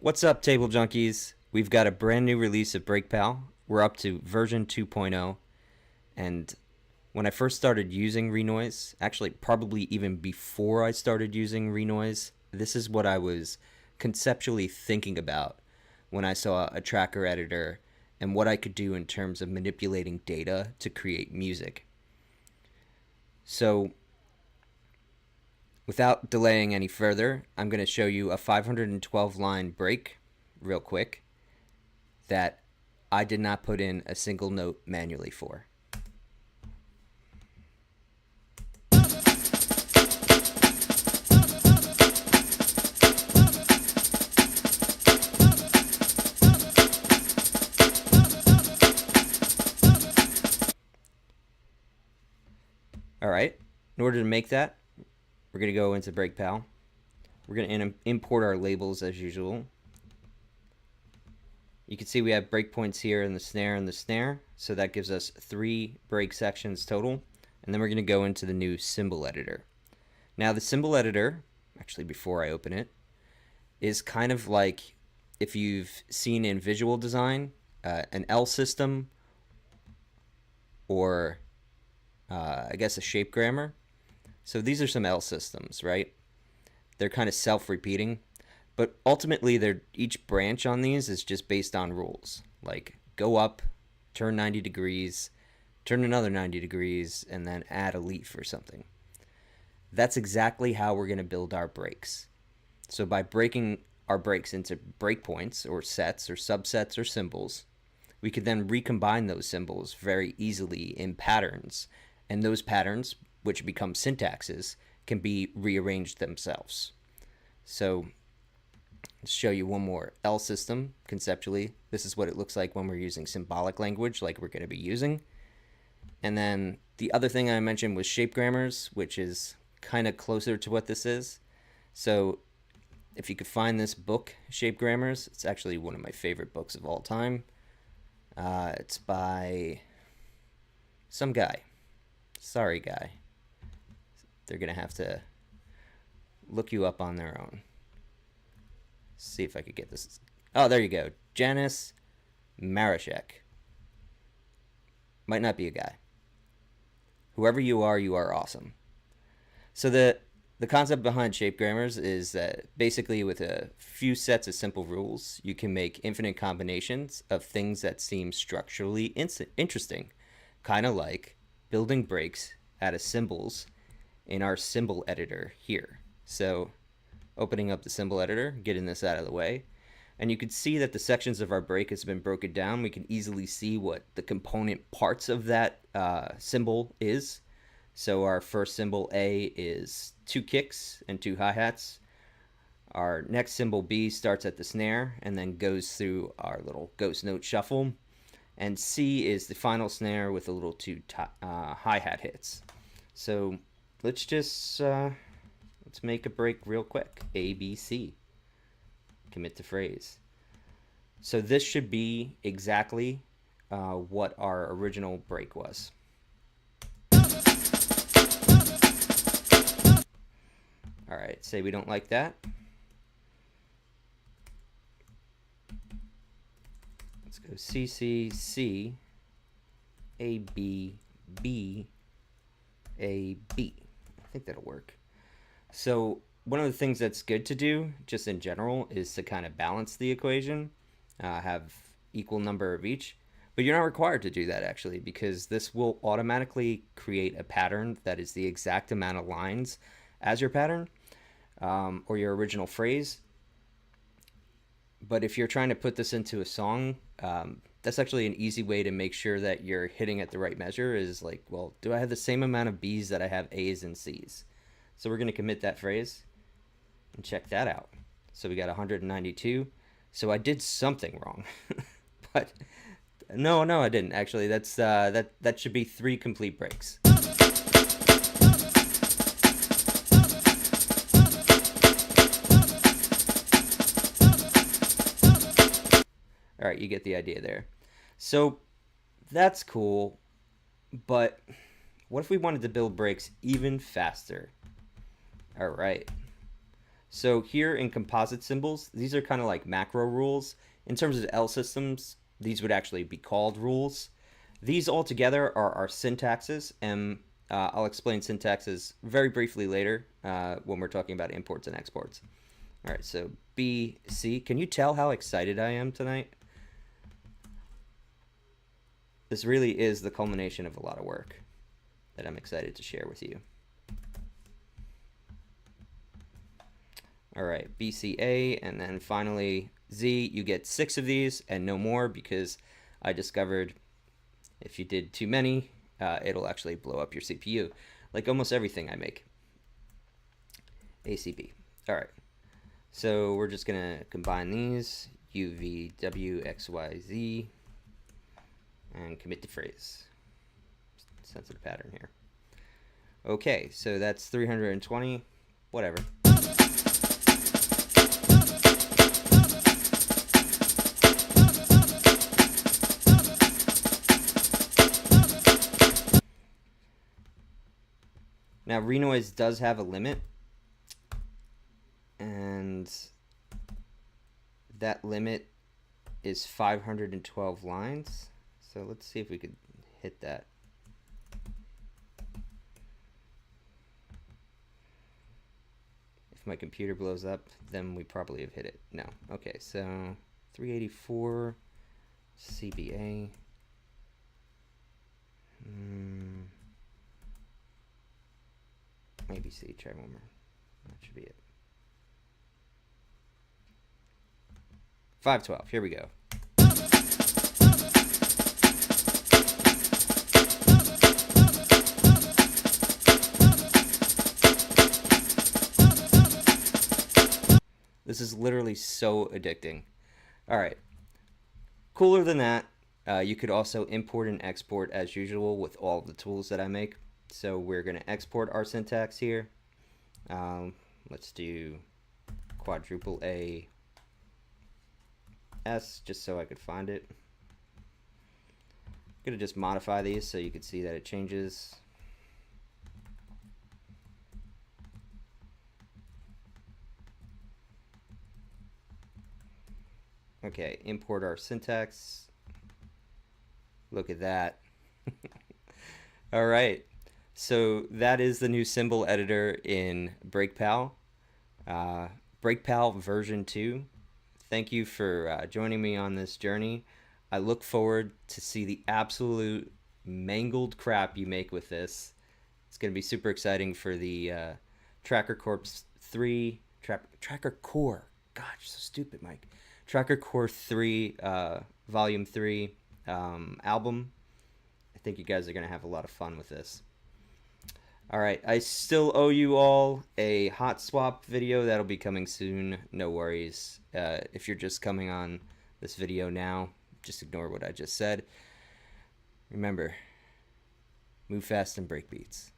What's up, Table Junkies? We've got a brand new release of BreakPal. We're up to version 2.0, and when I first started using Renoise, actually probably even before I started using Renoise, this is what I was conceptually thinking about when I saw a tracker editor and what I could do in terms of manipulating data to create music. So, without delaying any further, I'm going to show you a 512 line break real quick that I did not put in a single note manually for. All right, in order to make that, we're going to go into BreakPal. We're going to import our labels as usual. You can see we have breakpoints here in the snare and the snare, so that gives us 3 break sections total. And then we're going to go into the new symbol editor. Now the symbol editor, actually before I open it, is kind of like if you've seen in visual design an L system or I guess a shape grammar. So these are some L systems, right? They're kind of self-repeating, but ultimately each branch on these is just based on rules, like go up, turn 90 degrees, turn another 90 degrees, and then add a leaf or something. That's exactly how we're going to build our breaks. So by breaking our breaks into breakpoints or sets or subsets or symbols, we could then recombine those symbols very easily in patterns, and those patterns, which become syntaxes, can be rearranged themselves. So let's show you one more L system conceptually. This is what it looks like when we're using symbolic language like we're going to be using. And then the other thing I mentioned was shape grammars, which is kind of closer to what this is. So if you could find this book, Shape Grammars, it's actually one of my favorite books of all time. It's by some guy. Sorry, guy. They're going to have to look you up on their own. See if I could get this. Oh, there you go. Janis Marashek. Might not be a guy. Whoever you are awesome. So the concept behind shape grammars is that basically with a few sets of simple rules, you can make infinite combinations of things that seem structurally interesting, kind of like building breaks out of symbols in our symbol editor here. So opening up the symbol editor, getting this out of the way, and you can see that the sections of our break has been broken down. We can easily see what the component parts of that symbol is. So our first symbol A is 2 kicks and 2 hi-hats. Our next symbol B starts at the snare and then goes through our little ghost note shuffle. And C is the final snare with a little 2 hi-hat hits. So let's just let's make a break real quick. A, B, C. Commit to phrase. So this should be exactly what our original break was. All right, say we don't like that. Let's go C, C, C, A, B, B, A, B. I think that'll work. So one of the things that's good to do, just in general, is to kind of balance the equation, have equal number of each. But you're not required to do that, actually, because this will automatically create a pattern that is the exact amount of lines as your pattern or your original phrase. But if you're trying to put this into a song, that's actually an easy way to make sure that you're hitting at the right measure is like, well, do I have the same amount of B's that I have A's and C's? So we're going to commit that phrase and check that out. So we got 192. So I did something wrong. But no, I didn't. Actually, that should be 3 complete breaks. All right, you get the idea there. So that's cool, but what if we wanted to build breaks even faster? All right. So here in composite symbols, these are kind of like macro rules. In terms of L systems, these would actually be called rules. These all together are our syntaxes, and I'll explain syntaxes very briefly later when we're talking about imports and exports. All right, so B, C. Can you tell how excited I am tonight? This really is the culmination of a lot of work that I'm excited to share with you. All right, BCA, and then finally Z. You get 6 of these and no more because I discovered if you did too many, it'll actually blow up your CPU, like almost everything I make. ACB. All right, so we're just gonna combine these, UVWXYZ, and commit to phrase. Sensitive pattern here. Okay, so that's 320, whatever. Now, renoise does have a limit, and that limit is 512 lines. So let's see if we could hit that. If my computer blows up, then we probably have hit it. No. Okay, so 384 CBA. Maybe C. Try one more. That should be it. 512. Here we go. This is literally so addicting. All right. Cooler than that, you could also import and export as usual with all of the tools that I make. So we're going to export our syntax here. Let's do quadruple A S just so I could find it. I'm going to just modify these so you can see that it changes. Okay, import our syntax. Look at that. All right. So that is the new symbol editor in BreakPal. BreakPal version 2. Thank you for joining me on this journey. I look forward to see the absolute mangled crap you make with this. It's going to be super exciting for the Tracker Corps 3, Tracker Core. Gosh, so stupid, Mike. Tracker Core 3, Volume 3 album. I think you guys are going to have a lot of fun with this. All right, I still owe you all a hot swap video that'll be coming soon. No worries. If you're just coming on this video now, just ignore what I just said. Remember, move fast and break beats.